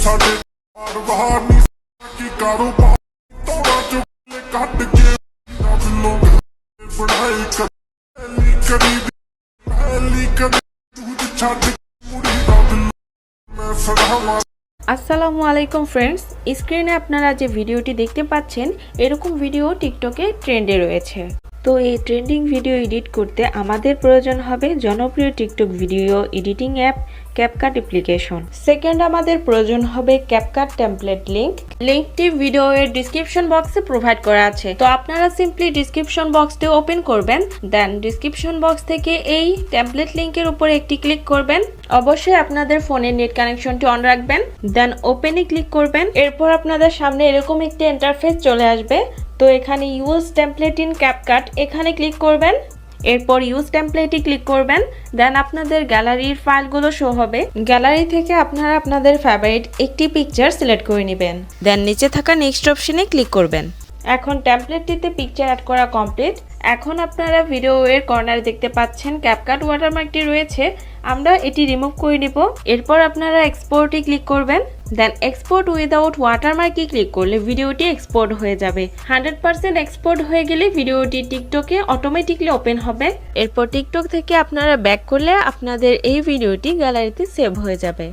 ਸਾਡੇ ਬਾਹਰ ਨਹੀਂ ਕੀ ਕਾਰੋਬਾਰ ਤੋੜਾ ਚੁੱਲੇ ਕੱਢ ਕੇ ਰੱਬ ਲੋਕ ਬਣਾਈ ਕਰੀ ਪਹਿਲੀ ਕਦੇ ਤੂੰ ਛੱਡ ਮੁੜੀ ਰੱਬ ਮੈਂ ਸੜਾਵਾਂ। আসসালামু আলাইকুম ফ্রেন্ডস, স্ক্রিনে আপনারা যে ভিডিওটি দেখতে পাচ্ছেন এরকম ভিডিও টিকটকে ট্রেন্ডে রয়েছে। তো এই ট্রেন্ডিং ভিডিও এডিট করতে আমাদের প্রয়োজন হবে জনপ্রিয় TikTok video editing app CapCut application. Second আমাদের প্রয়োজন হবে ক্যাপকাট টেমপ্লেট লিঙ্কটি ভিডিওর ডিসক্রিপশন বক্সে প্রোভাইড করা আছে। তো আপনারা সিম্পলি ডিসক্রিপশন বক্সটি ওপেন করবেন, দেন ডিসক্রিপশন বক্স থেকে এই টেমপ্লেট লিঙ্কের উপরে একটি ক্লিক করবেন। অবশ্যই আপনাদের ফোনের নেট কানেকশনটি অন রাখবেন, দেন ওপেনে ক্লিক করবেন। এরপর আপনাদের সামনে এরকম একটি ইন্টারফেস চলে আসবে। তো এখানে ইউজ টেমপ্লেট ইন ক্যাপকাট এখানে ক্লিক করবেন। এরপর ইউজ টেমপ্লেটে ক্লিক করবেন, দেন আপনাদের গ্যালারির ফাইলগুলো শো হবে। গ্যালারি থেকে আপনারা আপনাদের ফেভারিট একটি পিকচার সিলেক্ট করে নেবেন, দেন নিচে থাকা নেক্সট অপশনে ক্লিক করবেন। এখন টেমপ্লেটটিতে পিকচার অ্যাড করা কমপ্লিট। এখন আপনারা ভিডিওর কর্নারে দেখতে পাচ্ছেন ক্যাপকাট ওয়াটারমার্কটি রয়েছে, আমরা এটি রিমুভ করে নিব। এরপর আপনারা এক্সপোর্টে ক্লিক করবেন, দেন এক্সপোর্ট উইদাউট ওয়াটারমার্কে ক্লিক করলে ভিডিওটি এক্সপোর্ট হয়ে যাবে। 100% এক্সপোর্ট হয়ে গেলে ভিডিওটি টিকটকে অটোমেটিকলি ওপেন হবে। এরপর টিকটক থেকে আপনারা ব্যাক করলে আপনাদের এই ভিডিওটি গ্যালারিতে সেভ হয়ে যাবে।